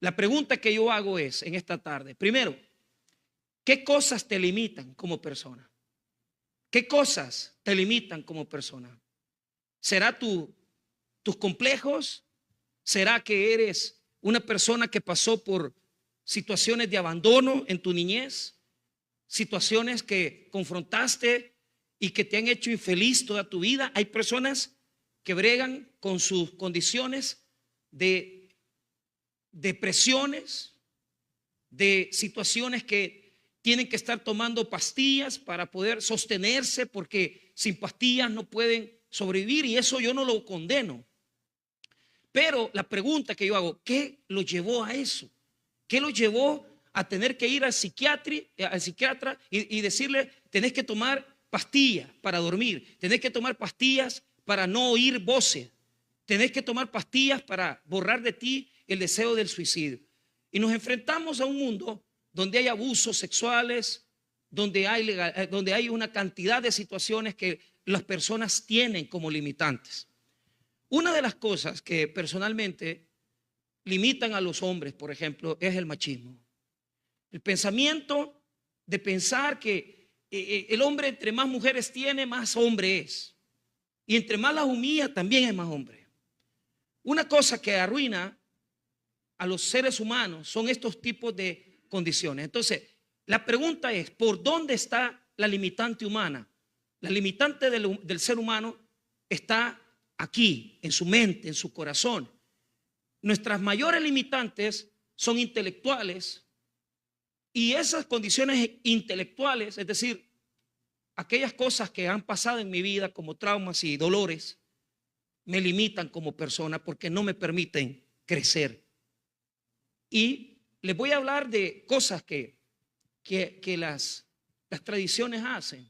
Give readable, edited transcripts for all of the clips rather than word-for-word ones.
La pregunta que yo hago es en esta tarde, primero, ¿qué cosas te limitan como persona? ¿Qué cosas te limitan como persona? ¿Será tus complejos? ¿Será que eres una persona que pasó por situaciones de abandono en tu niñez? Situaciones que confrontaste y que te han hecho infeliz toda tu vida. Hay personas que bregan con sus condiciones de depresiones, de situaciones que tienen que estar tomando pastillas para poder sostenerse, porque sin pastillas no pueden sobrevivir, y eso yo no lo condeno. Pero la pregunta que yo hago, ¿qué lo llevó a eso? ¿Qué lo llevó a tener que ir al psiquiatra y decirle, tenés que tomar pastillas para dormir, tenés que tomar pastillas para no oír voces, tenés que tomar pastillas para borrar de ti el deseo del suicidio? Y nos enfrentamos a un mundo donde hay abusos sexuales, donde hay una cantidad de situaciones que las personas tienen como limitantes. Una de las cosas que personalmente limitan a los hombres, por ejemplo, es el machismo. El pensamiento de pensar que el hombre, entre más mujeres tiene, más hombre es. Y entre más las humilla, también es más hombre. Una cosa que arruina a los seres humanos son estos tipos de condiciones. Entonces, la pregunta es, ¿por dónde está la limitante humana? La limitante del ser humano está aquí, en su mente, en su corazón. Nuestras mayores limitantes son intelectuales, y esas condiciones intelectuales, es decir, aquellas cosas que han pasado en mi vida como traumas y dolores, me limitan como persona porque no me permiten crecer. Y les voy a hablar de cosas que las tradiciones hacen.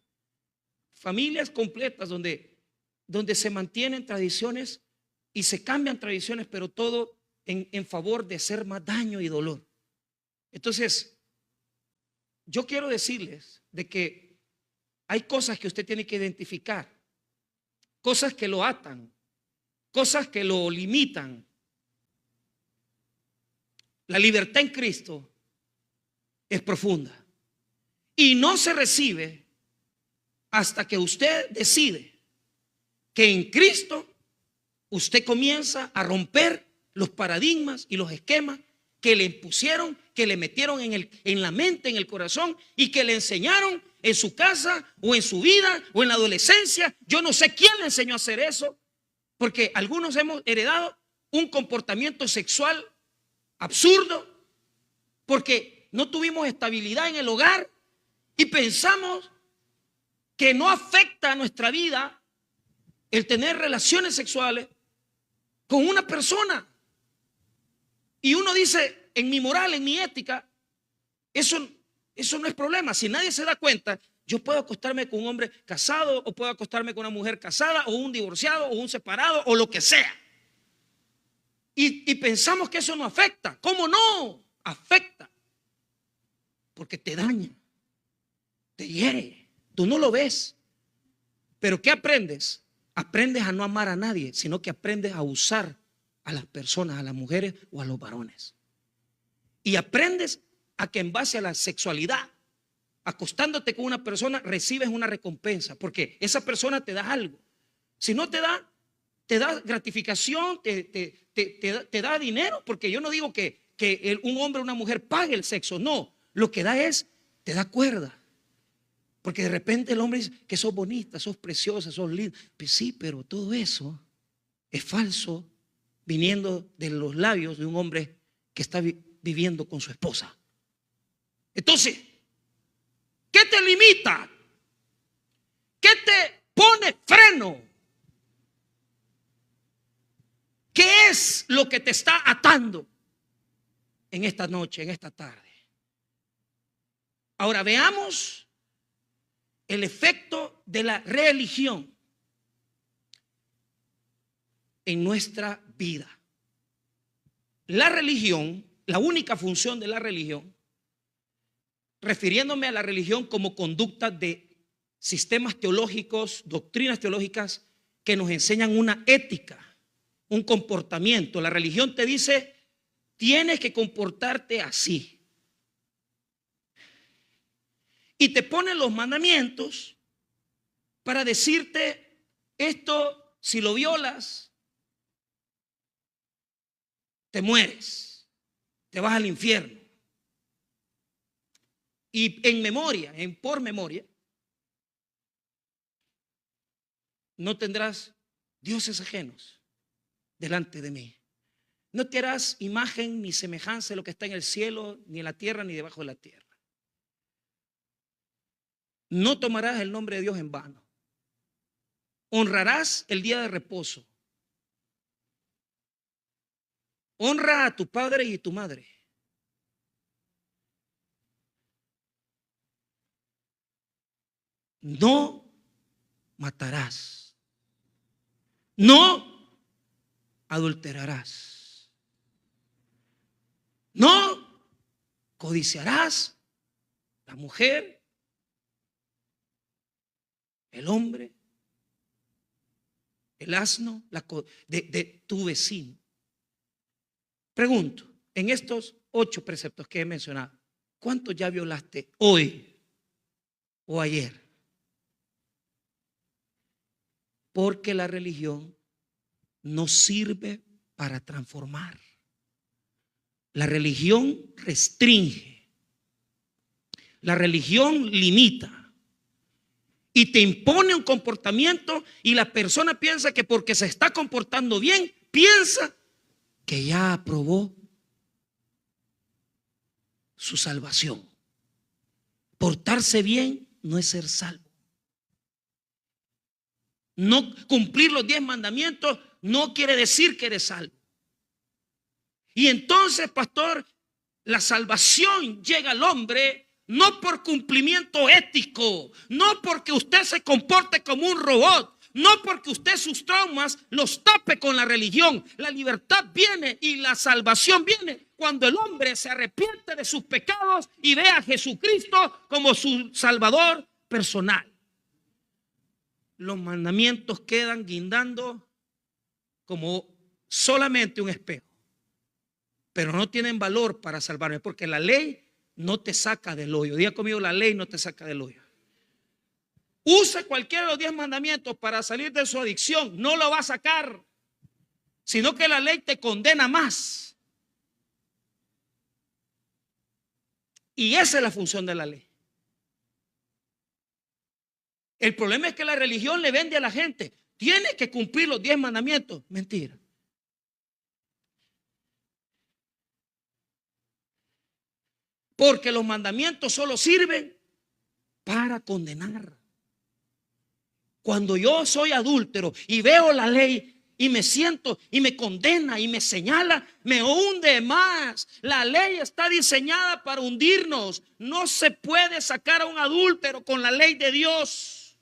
Familias completas donde se mantienen tradiciones y se cambian tradiciones, pero todo en favor de hacer más daño y dolor. Entonces, yo quiero decirles de que hay cosas que usted tiene que identificar, cosas que lo atan, cosas que lo limitan. La libertad en Cristo es profunda y no se recibe hasta que usted decide que en Cristo usted comienza a romper los paradigmas y los esquemas que le impusieron, que le metieron en la mente, en el corazón, y que le enseñaron en su casa o en su vida o en la adolescencia. Yo no sé quién le enseñó a hacer eso, porque algunos hemos heredado un comportamiento sexual absurdo porque no tuvimos estabilidad en el hogar y pensamos que no afecta a nuestra vida el tener relaciones sexuales con una persona. Y uno dice, en mi moral, en mi ética, eso no es problema. Si nadie se da cuenta, yo puedo acostarme con un hombre casado, o puedo acostarme con una mujer casada, o un divorciado, o un separado, o lo que sea. Y pensamos que eso no afecta. ¿Cómo no? Afecta. Porque te daña, te hiere. Tú no lo ves. Pero ¿qué aprendes? Aprendes a no amar a nadie, sino que aprendes a usar a las personas, a las mujeres o a los varones. Y aprendes a que en base a la sexualidad, acostándote con una persona, recibes una recompensa, porque esa persona te da algo. Si no te da gratificación, te da dinero, porque yo no digo que un hombre o una mujer pague el sexo, no. Lo que da es, te da cuerda. Porque de repente el hombre dice que sos bonita, sos preciosa, sos linda. Pues sí, pero todo eso es falso, viniendo de los labios de un hombre que está viviendo con su esposa. Entonces, ¿qué te limita? ¿Qué te pone freno? ¿Qué es lo que te está atando en esta noche, en esta tarde? Ahora veamos el efecto de la religión en nuestra vida. La religión, la única función de la religión, refiriéndome a la religión como conducta de sistemas teológicos, doctrinas teológicas que nos enseñan una ética, un comportamiento. La religión te dice tienes que comportarte así. Y te ponen los mandamientos para decirte esto: si lo violas, te mueres, te vas al infierno. Y por memoria, no tendrás dioses ajenos delante de mí. No te harás imagen ni semejanza de lo que está en el cielo, ni en la tierra, ni debajo de la tierra. No tomarás el nombre de Dios en vano. Honrarás el día de reposo. Honra a tu padre y tu madre. No matarás. No adulterarás. No codiciarás la mujer, el hombre, el asno de tu vecino. Pregunto, en estos 8 preceptos que he mencionado, ¿cuántos ya violaste hoy o ayer? Porque la religión no sirve para transformar. La religión restringe. La religión limita. Y te impone un comportamiento, y la persona piensa que porque se está comportando bien, piensa que ya aprobó su salvación. Portarse bien no es ser salvo. No cumplir los 10 mandamientos no quiere decir que eres salvo. Y entonces, pastor, la salvación llega al hombre no por cumplimiento ético, no porque usted se comporte como un robot, no porque usted sus traumas los tape con la religión. La libertad viene y la salvación viene cuando el hombre se arrepiente de sus pecados y ve a Jesucristo como su Salvador personal. Los mandamientos quedan guindando como solamente un espejo, pero no tienen valor para salvarme, porque la ley no te saca del hoyo. Diga conmigo: la ley no te saca del hoyo. Use cualquiera de los 10 mandamientos para salir de su adicción, no lo va a sacar, sino que la ley te condena más. Y esa es la función de la ley. El problema es que la religión le vende a la gente: tiene que cumplir los 10 mandamientos. Mentira. Porque los mandamientos solo sirven para condenar. Cuando yo soy adúltero y veo la ley y me siento y me condena y me señala, me hunde más. La ley está diseñada para hundirnos. No se puede sacar a un adúltero con la ley de Dios.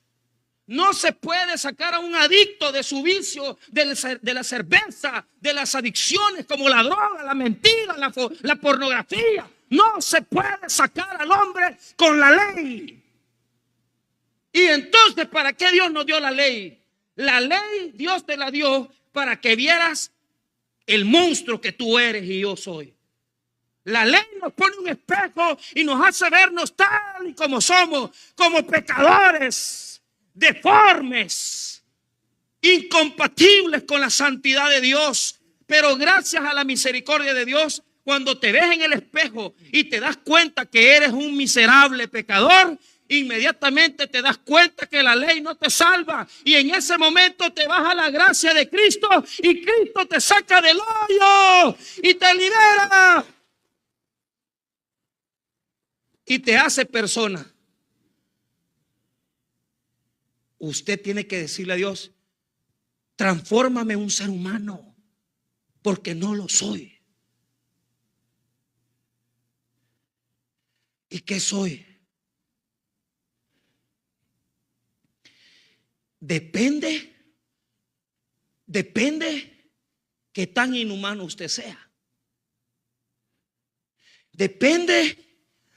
No se puede sacar a un adicto de su vicio, de la cerveza, de las adicciones como la droga, la mentira, la pornografía. No se puede sacar al hombre con la ley. Y entonces, ¿para qué Dios nos dio la ley? La ley Dios te la dio para que vieras el monstruo que tú eres y yo soy. La ley nos pone un espejo y nos hace vernos tal y como somos, como pecadores, deformes, incompatibles con la santidad de Dios. Pero gracias a la misericordia de Dios, cuando te ves en el espejo y te das cuenta que eres un miserable pecador, inmediatamente te das cuenta que la ley no te salva, y en ese momento te vas a la gracia de Cristo y Cristo te saca del hoyo y te libera y te hace persona. Usted tiene que decirle a Dios: transfórmame en un ser humano, porque no lo soy. ¿Y qué soy? Depende qué tan inhumano usted sea. Depende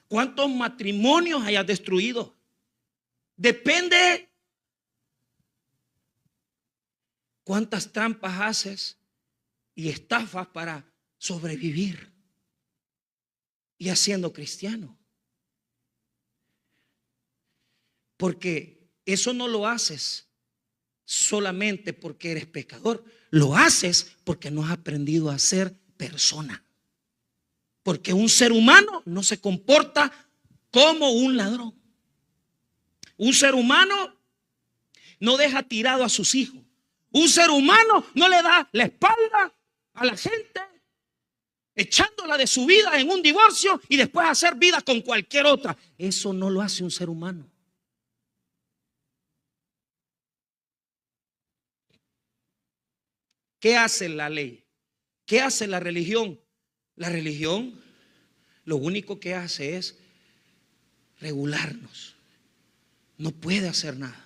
cuántos matrimonios hayas destruido. Depende cuántas trampas haces y estafas para sobrevivir y haciendo cristiano. Porque eso no lo haces solamente porque eres pecador, lo haces porque no has aprendido a ser persona. Porque un ser humano no se comporta como un ladrón. Un ser humano no deja tirado a sus hijos. Un ser humano no le da la espalda a la gente, echándola de su vida en un divorcio y después hacer vida con cualquier otra. Eso no lo hace un ser humano. ¿Qué hace la ley? ¿Qué hace la religión? La religión lo único que hace es regularnos. No puede hacer nada.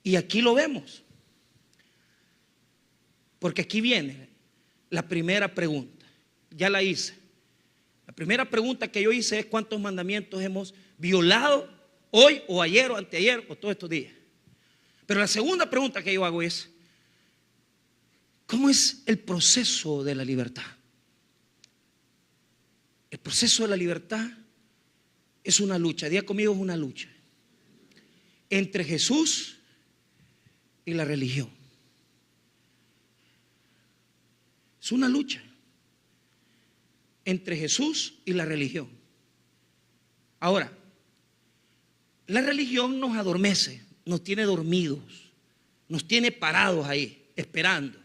Y aquí lo vemos. Porque aquí viene la primera pregunta. Ya la hice. La primera pregunta que yo hice es: ¿cuántos mandamientos hemos violado hoy o ayer o anteayer o todos estos días? Pero la segunda pregunta que yo hago es: ¿cómo es el proceso de la libertad? El proceso de la libertad es una lucha. Diga conmigo, es una lucha entre Jesús y la religión. Es una lucha entre Jesús y la religión. Ahora, la religión nos adormece, nos tiene dormidos, nos tiene parados ahí, esperando.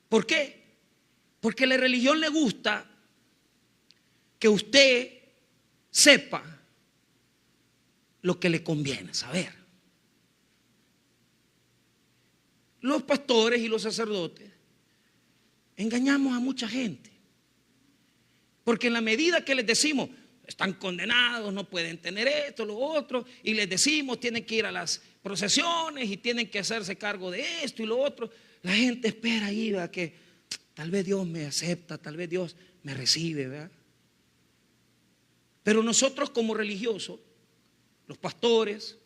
¿Por qué? Porque a la religión le gusta que usted sepa lo que le conviene saber. Los pastores y los sacerdotes engañamos a mucha gente, porque en la medida que les decimos están condenados, no pueden tener esto, lo otro, y les decimos tienen que ir a las procesiones y tienen que hacerse cargo de esto y lo otro, la gente espera ahí, ¿verdad?, que tal vez Dios me acepta, tal vez Dios me recibe, ¿verdad? Pero nosotros como religiosos, los pastores,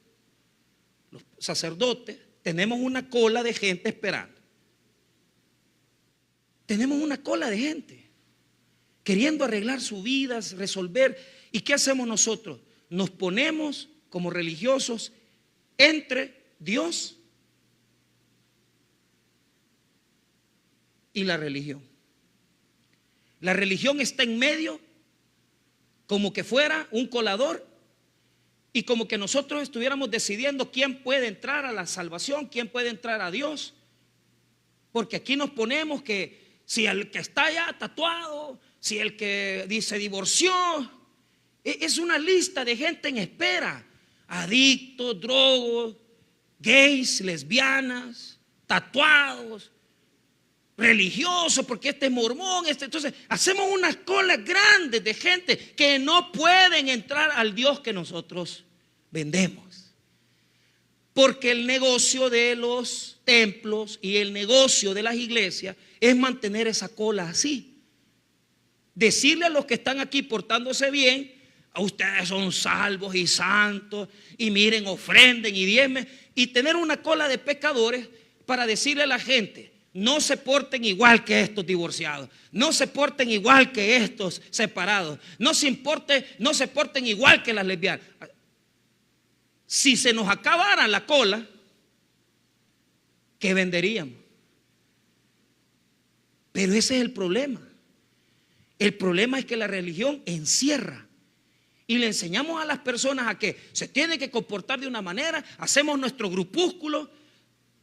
los sacerdotes, tenemos una cola de gente esperando. Tenemos una cola de gente queriendo arreglar su vida, resolver. ¿Y qué hacemos nosotros? Nos ponemos como religiosos entre Dios y la religión. La religión está en medio, como que fuera un colador, y como que nosotros estuviéramos decidiendo quién puede entrar a la salvación, quién puede entrar a Dios. Porque aquí nos ponemos que si el que está ya tatuado, si el que se divorció, es una lista de gente en espera: adictos, drogos, gays, lesbianas, tatuados, religiosos, porque este es mormón, entonces hacemos unas colas grandes de gente que no pueden entrar al Dios que nosotros vendemos. Porque el negocio de los templos y el negocio de las iglesias es mantener esa cola así. Decirle a los que están aquí portándose bien: a ustedes son salvos y santos, y miren, ofrenden y diezmen, y tener una cola de pecadores para decirle a la gente: no se porten igual que estos divorciados, no se porten igual que estos separados, no se porten igual que las lesbianas. Si se nos acabara la cola, ¿qué venderíamos? Pero ese es el problema. El problema es que la religión encierra. Y le enseñamos a las personas a que se tienen que comportar de una manera. Hacemos nuestro grupúsculo,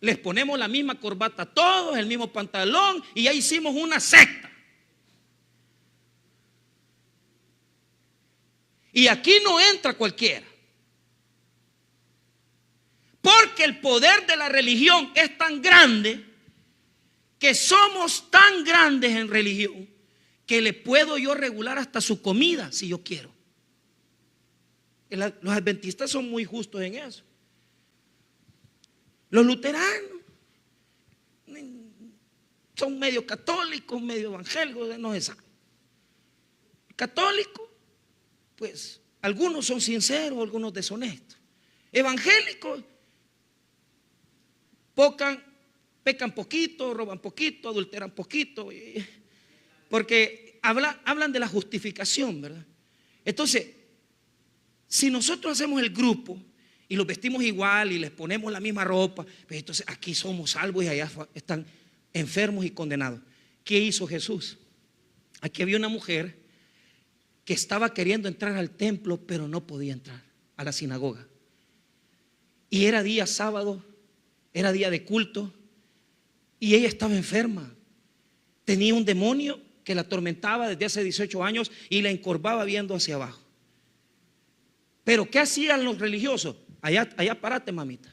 les ponemos la misma corbata a todos, el mismo pantalón, y ya hicimos una secta. Y aquí no entra cualquiera. Porque el poder de la religión es tan grande, que somos tan grandes en religión, que le puedo yo regular hasta su comida si yo quiero. Los adventistas son muy justos en eso. Los luteranos son medio católicos, medio evangélicos, no se sabe. Católicos, pues algunos son sinceros, algunos deshonestos. Evangélicos, pecan poquito, roban poquito, adulteran poquito, porque hablan de la justificación, ¿verdad? Entonces, si nosotros hacemos el grupo y los vestimos igual y les ponemos la misma ropa, pues entonces aquí somos salvos y allá están enfermos y condenados. ¿Qué hizo Jesús? Aquí había una mujer que estaba queriendo entrar al templo, pero no podía entrar a la sinagoga. Y era día sábado, era día de culto, y ella estaba enferma. Tenía un demonio que la atormentaba desde hace 18 años y la encorvaba viendo hacia abajo. Pero ¿qué hacían los religiosos? Allá párate, mamita.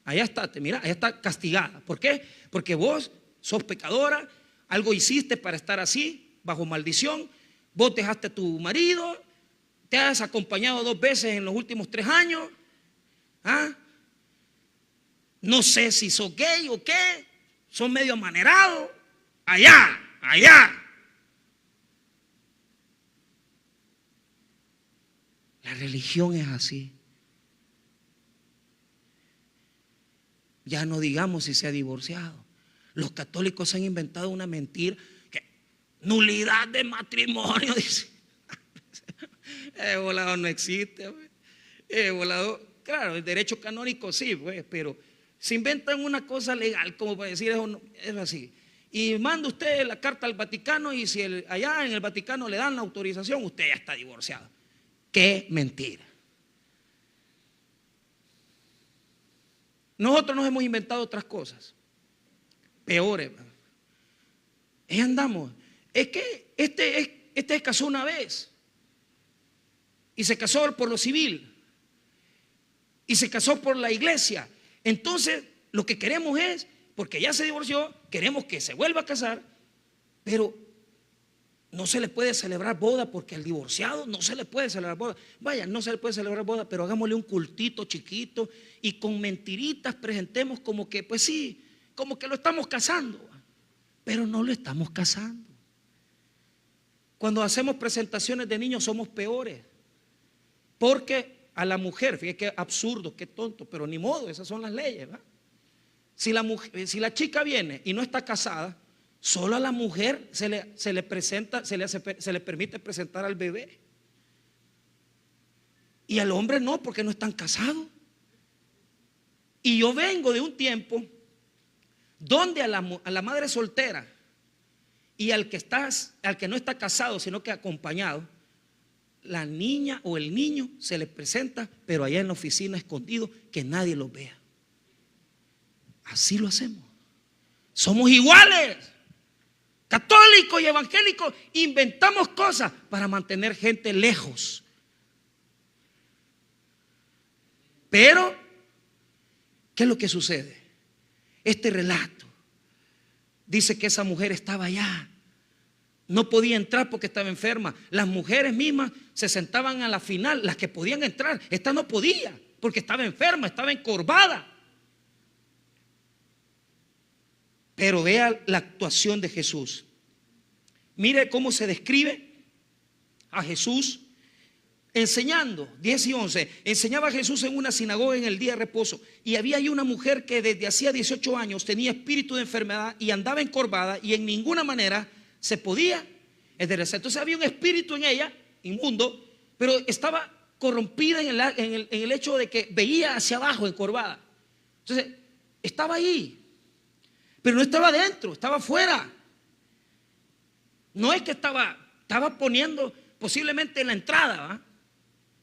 Allá estate, mira, allá está castigada. ¿Por qué? Porque vos sos pecadora, algo hiciste para estar así, bajo maldición. Vos dejaste a tu marido, te has acompañado 2 veces en los últimos 3 años. No sé si sos gay o qué, son medio amanerados. Allá. La religión es así. Ya no digamos si se ha divorciado. Los católicos han inventado una mentira, que nulidad de matrimonio, dice. El volado no existe, el volado, claro, el derecho canónico sí, pues, pero se inventan una cosa legal como para decir eso, es así. Y manda usted la carta al Vaticano y si allá en el Vaticano le dan la autorización, usted ya está divorciado. ¡Qué mentira! Nosotros nos hemos inventado otras cosas peores. Ahí andamos. Es que este se casó una vez y se casó por lo civil y se casó por la iglesia. Entonces lo que queremos es, porque ya se divorció, queremos que se vuelva a casar, pero no se le puede celebrar boda porque al divorciado no se le puede celebrar boda. Vaya, no se le puede celebrar boda, pero hagámosle un cultito chiquito y con mentiritas presentemos como que, pues sí, como que lo estamos casando, pero no lo estamos casando. Cuando hacemos presentaciones de niños somos peores, porque a la mujer, fíjate qué absurdo, qué tonto, pero ni modo, esas son las leyes, ¿verdad? Si la chica viene y no está casada, solo a la mujer se le presenta, se le permite presentar al bebé. Y al hombre no, porque no están casados. Y yo vengo de un tiempo donde a la madre soltera y al que no está casado, sino que acompañado, la niña o el niño se le presenta, pero allá en la oficina escondido, que nadie los vea. Así lo hacemos. Somos iguales. Católicos y evangélicos inventamos cosas para mantener gente lejos. Pero, ¿qué es lo que sucede? Este relato dice que esa mujer estaba allá. No podía entrar porque estaba enferma. Las mujeres mismas se sentaban a la final, las que podían entrar. Esta no podía porque estaba enferma, estaba encorvada. Pero vea la actuación de Jesús. Mire cómo se describe a Jesús enseñando. 10 y 11. Enseñaba a Jesús en una sinagoga en el día de reposo. Y había ahí una mujer que desde hacía 18 años tenía espíritu de enfermedad y andaba encorvada y en ninguna manera se podía enderezar. Entonces había un espíritu en ella, inmundo, pero estaba corrompida en el hecho de que veía hacia abajo encorvada. Entonces estaba ahí, pero no estaba dentro, estaba afuera. No es que estaba poniendo posiblemente en la entrada, ¿va?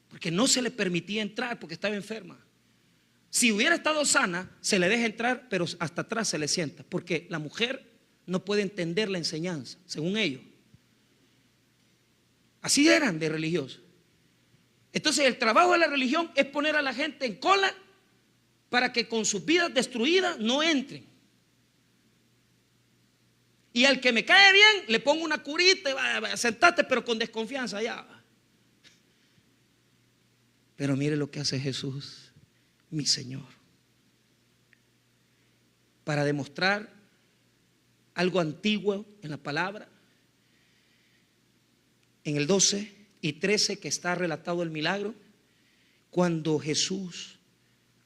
Porque no se le permitía entrar porque estaba enferma. Si hubiera estado sana, se le deja entrar, pero hasta atrás se le sienta, porque la mujer no puede entender la enseñanza, según ellos. Así eran de religiosos. Entonces el trabajo de la religión es poner a la gente en cola para que con sus vidas destruidas no entren. Y al que me cae bien le pongo una curita y va, sentate, pero con desconfianza allá. Pero mire lo que hace Jesús, mi Señor, para demostrar algo antiguo en la palabra. En el 12 y 13 que está relatado el milagro, cuando Jesús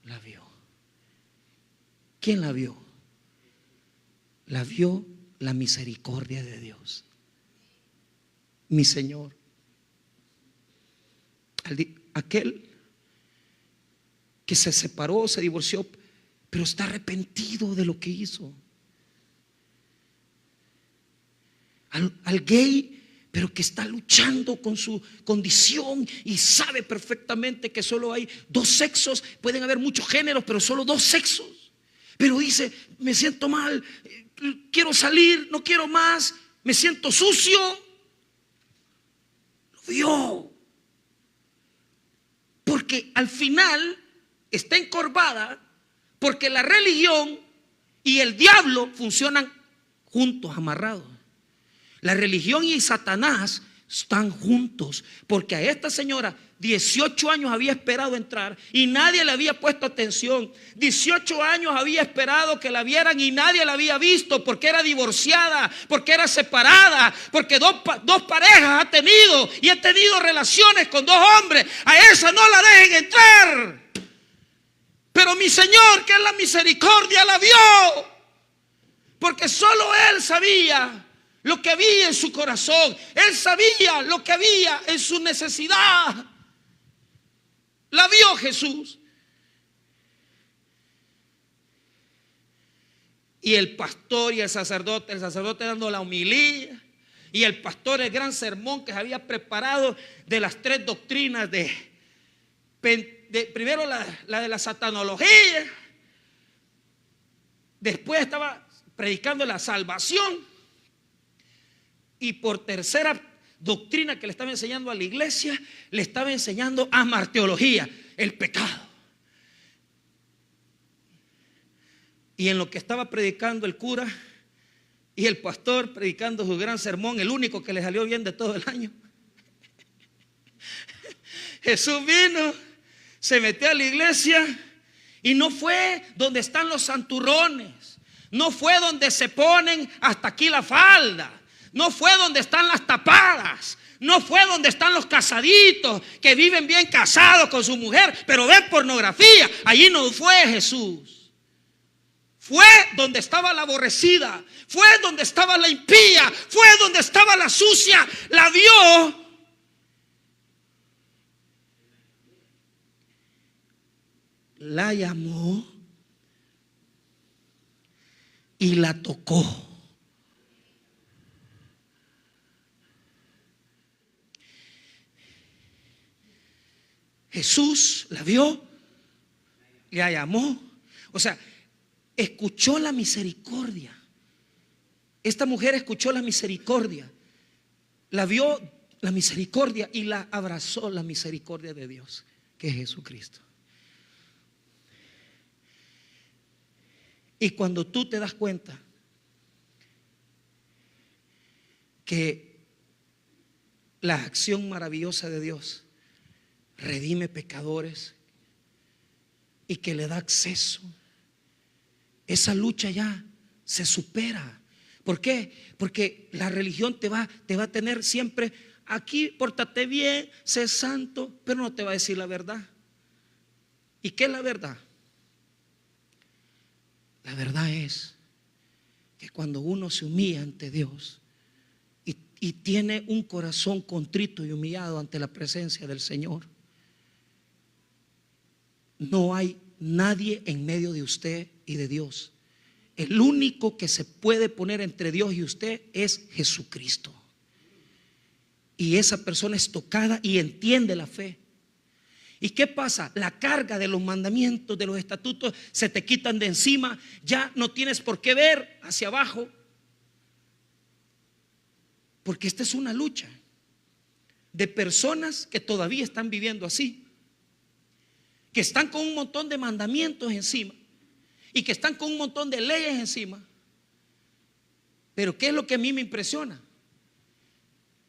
la vio. ¿Quién la vio? la vio la misericordia de Dios. Mi Señor, aquel que se separó, se divorció, pero está arrepentido de lo que hizo. Al gay, pero que está luchando con su condición y sabe perfectamente que solo hay dos sexos. Pueden haber muchos géneros, pero solo dos sexos. Pero dice: me siento mal, quiero salir, no quiero más, me siento sucio. Lo vio. Porque al final está encorvada, porque la religión y el diablo funcionan juntos, amarrados. La religión y Satanás están juntos, porque a esta señora 18 años había esperado entrar y nadie le había puesto atención. 18 años había esperado que la vieran y nadie la había visto, porque era divorciada, porque era separada, porque dos parejas ha tenido y ha tenido relaciones con dos hombres. A esa no la dejen entrar. Pero mi Señor, que es la misericordia, la vio, porque solo Él sabía lo que había en su corazón. Él sabía lo que había en su necesidad. La vio Jesús. Y el pastor y el sacerdote dando la homilía, y el pastor el gran sermón que se había preparado de las tres doctrinas primero la de la satanología, después estaba predicando la salvación, y por tercera doctrina que le estaba enseñando a la iglesia, le estaba enseñando amarteología, el pecado. Y en lo que estaba predicando el cura y el pastor predicando su gran sermón, el único que le salió bien de todo el año, Jesús vino, se metió a la iglesia y no fue donde están los santurrones, no fue donde se ponen hasta aquí la falda, no fue donde están las tapadas, no fue donde están los casaditos que viven bien casados con su mujer, pero ven pornografía. Allí no fue Jesús. Fue donde estaba la aborrecida, fue donde estaba la impía, fue donde estaba la sucia. La vio. La llamó y la tocó. Jesús la vio, la llamó, o sea, escuchó la misericordia. Esta mujer escuchó la misericordia, la vio la misericordia y la abrazó la misericordia de Dios, que es Jesucristo. Y cuando tú te das cuenta que la acción maravillosa de Dios redime pecadores y que le da acceso, esa lucha ya se supera. ¿Por qué? Porque la religión te va a tener siempre aquí: pórtate bien, sé santo, pero no te va a decir la verdad. ¿Y qué es la verdad? La verdad es que cuando uno se humilla ante Dios y tiene un corazón contrito y humillado ante la presencia del Señor, no hay nadie en medio de usted y de Dios. El único que se puede poner entre Dios y usted es Jesucristo. Y esa persona es tocada y entiende la fe. ¿Y qué pasa? La carga de los mandamientos, de los estatutos, se te quitan de encima. Ya no tienes por qué ver hacia abajo, porque esta es una lucha de personas que todavía están viviendo así, que están con un montón de mandamientos encima y que están con un montón de leyes encima. Pero ¿qué es lo que a mí me impresiona?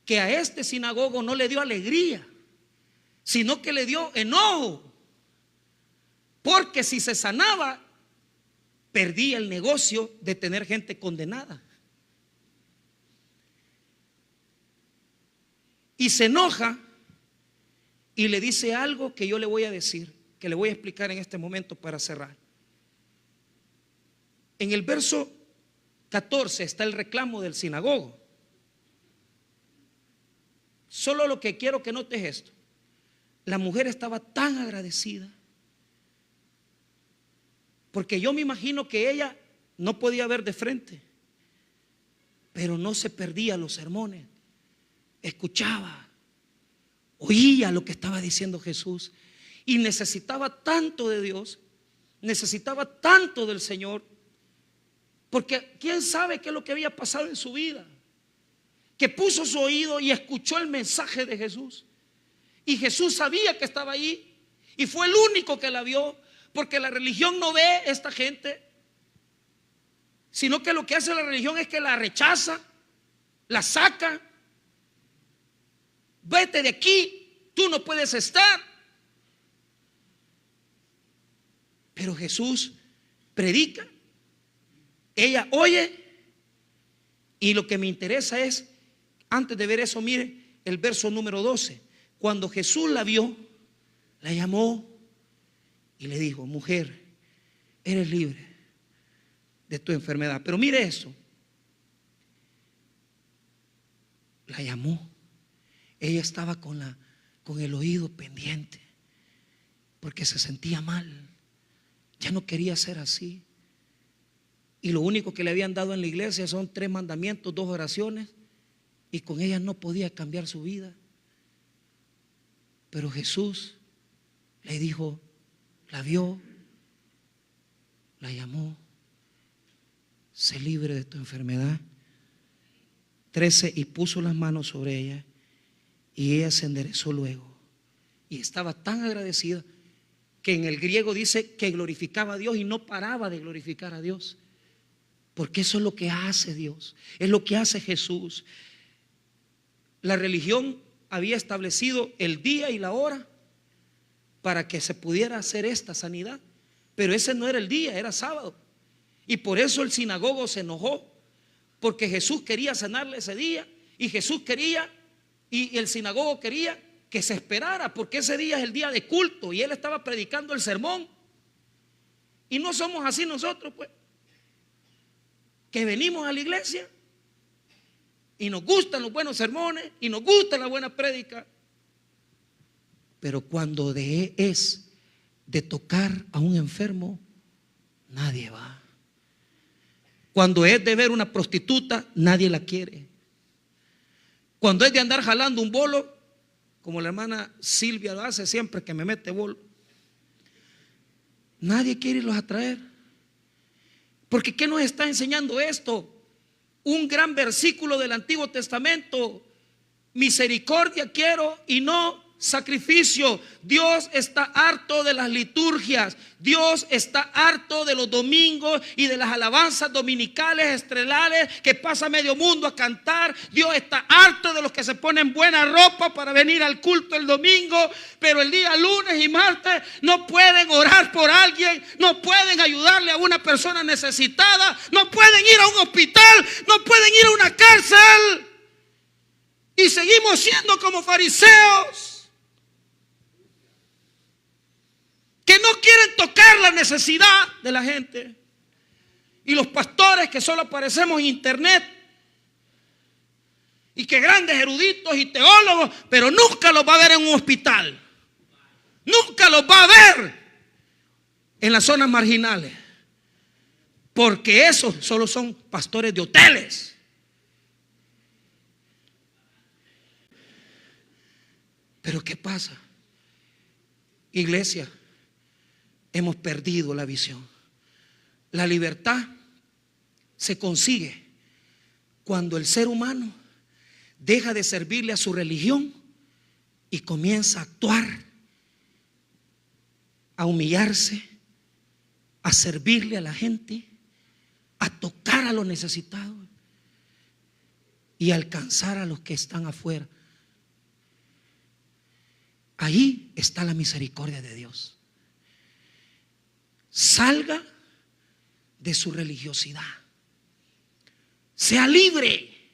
Que a este sinagogo no le dio alegría, sino que le dio enojo, porque si se sanaba, perdía el negocio de tener gente condenada. Y se enoja y le dice algo que yo le voy a decir, que le voy a explicar en este momento para cerrar. En el verso 14 está el reclamo del sinagogo. Solo lo que quiero que notes esto. La mujer estaba tan agradecida, porque yo me imagino que ella no podía ver de frente, pero no se perdía los sermones. Escuchaba, oía lo que estaba diciendo Jesús, y necesitaba tanto de Dios, necesitaba tanto del Señor, porque quién sabe qué es lo que había pasado en su vida, que puso su oído y escuchó el mensaje de Jesús. Y Jesús sabía que estaba ahí, y fue el único que la vio, porque la religión no ve a esta gente, sino que lo que hace la religión es que la rechaza, la saca. Vete de aquí, tú no puedes estar. Pero Jesús predica, ella oye, y lo que me interesa es, antes de ver eso, mire el verso número 12. Cuando Jesús la vio, la llamó y le dijo: mujer, eres libre de tu enfermedad. Pero mire eso, la llamó. Ella estaba con el oído pendiente, porque se sentía mal, ya no quería ser así. Y lo único que le habían dado en la iglesia son 3 mandamientos, 2 oraciones, y con ella no podía cambiar su vida. Pero Jesús le dijo, la vio, la llamó: sé libre de tu enfermedad. 13, y puso las manos sobre ella, y ella se enderezó luego. Y estaba tan agradecida que en el griego dice que glorificaba a Dios y no paraba de glorificar a Dios. Porque eso es lo que hace Dios, es lo que hace Jesús. La religión había establecido el día y la hora para que se pudiera hacer esta sanidad, pero ese no era el día, era sábado. Y por eso el sinagogo se enojó, porque Jesús quería sanarle ese día, y Jesús quería, y el sinagogo quería que se esperara, porque ese día es el día de culto, y él estaba predicando el sermón. Y no somos así nosotros, pues, que venimos a la iglesia y nos gustan los buenos sermones y nos gusta la buena prédica, pero cuando es de tocar a un enfermo, nadie va. Cuando es de ver una prostituta, nadie la quiere. Cuando es de andar jalando un bolo, como la hermana Silvia lo hace siempre que me mete bolo, nadie quiere irlos a traer. Porque ¿qué nos está enseñando esto? Un gran versículo del Antiguo Testamento: misericordia quiero y no sacrificio. Dios está harto de las liturgias, Dios está harto de los domingos y de las alabanzas dominicales estrelares que pasa medio mundo a cantar. Dios está harto de los que se ponen buena ropa para venir al culto el domingo, pero el día lunes y martes no pueden orar por alguien, no pueden ayudarle a una persona necesitada, no pueden ir a un hospital, no pueden ir a una cárcel. Y seguimos siendo como fariseos, que no quieren tocar la necesidad de la gente. Y los pastores que solo aparecemos en internet, y que grandes eruditos y teólogos, pero nunca los va a ver en un hospital, nunca los va a ver en las zonas marginales, porque esos solo son pastores de hoteles. Pero ¿qué pasa? Iglesia, hemos perdido la visión. La libertad se consigue cuando el ser humano deja de servirle a su religión y comienza a actuar, a humillarse, a servirle a la gente, a tocar a los necesitados y a alcanzar a los que están afuera. Ahí está la misericordia de Dios. Salga de su religiosidad, sea libre,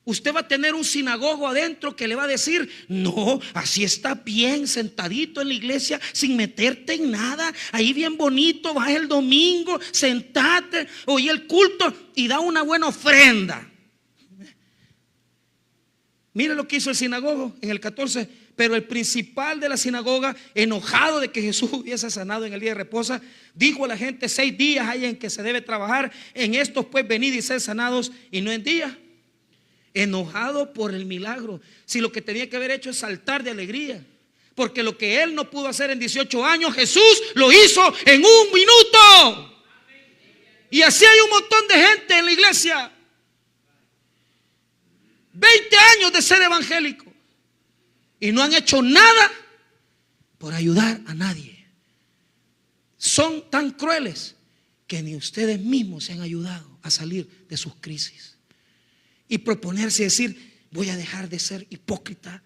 Usted va a tener un sinagogo adentro que le va a decir: no, así está bien, sentadito en la iglesia, sin meterte en nada, ahí bien bonito, vas el domingo, sentate, oí el culto y da una buena ofrenda. Mire lo que hizo el sinagogo en el 14. Pero el principal de la sinagoga, enojado de que Jesús hubiese sanado en el día de reposo, dijo a la gente: 6 días hay en que se debe trabajar, en estos pues venid y ser sanados, y no en día. Enojado por el milagro, si lo que tenía que haber hecho es saltar de alegría, porque lo que él no pudo hacer en 18 años, Jesús lo hizo en 1 minuto. Y así hay un montón de gente en la iglesia, 20 años de ser evangélico, y no han hecho nada por ayudar a nadie. Son tan crueles que ni ustedes mismos se han ayudado a salir de sus crisis. Y proponerse decir: voy a dejar de ser hipócrita,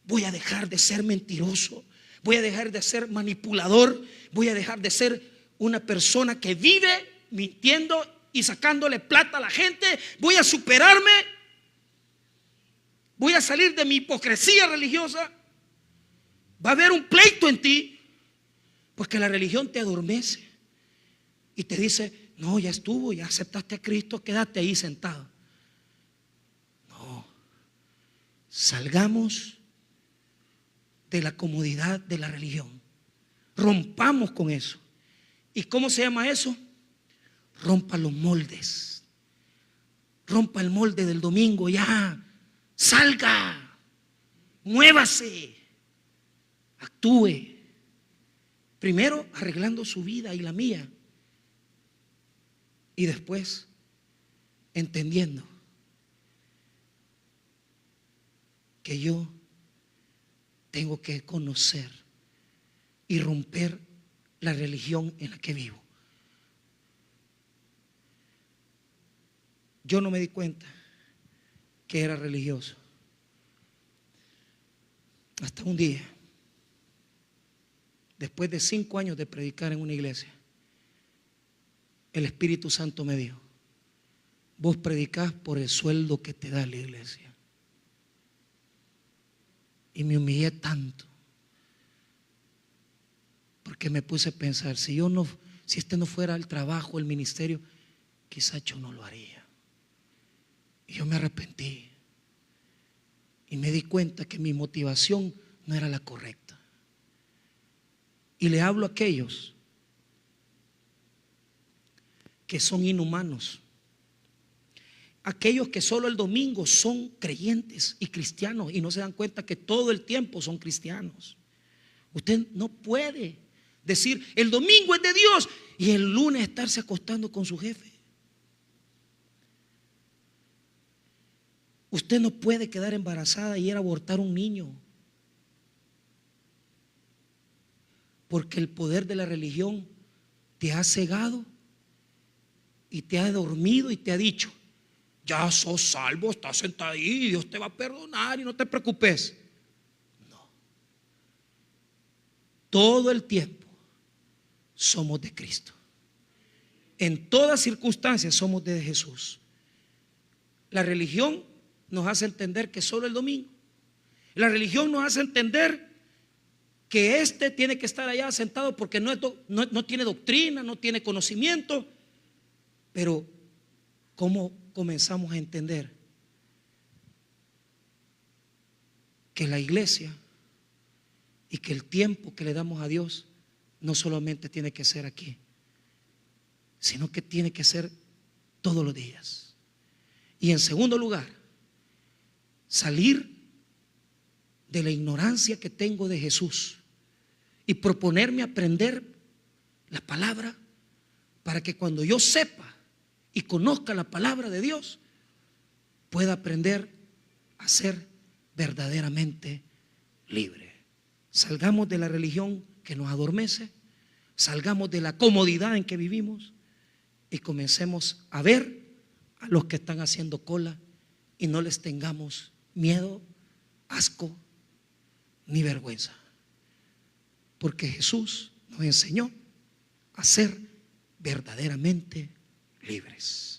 voy a dejar de ser mentiroso, voy a dejar de ser manipulador, voy a dejar de ser una persona que vive mintiendo y sacándole plata a la gente, voy a superarme, voy a salir de mi hipocresía religiosa. Va a haber un pleito en ti, porque la religión te adormece y te dice: no, ya estuvo, ya aceptaste a Cristo, quédate ahí sentado. Salgamos de la comodidad de la religión, rompamos con eso. ¿Y cómo se llama eso? Rompa los moldes, rompa el molde del domingo. Ya, salga, muévase, actúe, primero arreglando su vida y la mía, y después entendiendo que yo tengo que conocer y romper la religión en la que vivo. Yo no me di cuenta que era religioso hasta un día, después de 5 años de predicar en una iglesia, el Espíritu Santo me dijo: vos predicás por el sueldo que te da la iglesia. Y me humillé tanto, porque me puse a pensar: si este no fuera el trabajo, el ministerio, quizás yo no lo haría. Y yo me arrepentí y me di cuenta que mi motivación no era la correcta. Y le hablo a aquellos que son inhumanos, aquellos que solo el domingo son creyentes y cristianos y no se dan cuenta que todo el tiempo son cristianos. Usted no puede decir: el domingo es de Dios, y el lunes estarse acostando con su jefe. Usted no puede quedar embarazada y ir a abortar un niño, porque el poder de la religión te ha cegado y te ha dormido y te ha dicho: ya sos salvo, estás sentado ahí, Dios te va a perdonar y no te preocupes. No. Todo el tiempo somos de Cristo. En todas circunstancias somos de Jesús. La religión nos hace entender que solo el domingo. La religión nos hace entender que tiene que estar allá sentado porque no tiene doctrina, no tiene conocimiento. Pero ¿cómo comenzamos a entender que la iglesia y que el tiempo que le damos a Dios no solamente tiene que ser aquí, sino que tiene que ser todos los días? Y en segundo lugar, salir de la ignorancia que tengo de Jesús y proponerme aprender la palabra, para que cuando yo sepa y conozca la palabra de Dios, pueda aprender a ser verdaderamente libre. Salgamos de la religión que nos adormece, salgamos de la comodidad en que vivimos y comencemos a ver a los que están haciendo cola y no les tengamos miedo, asco ni vergüenza, porque Jesús nos enseñó a ser verdaderamente libres.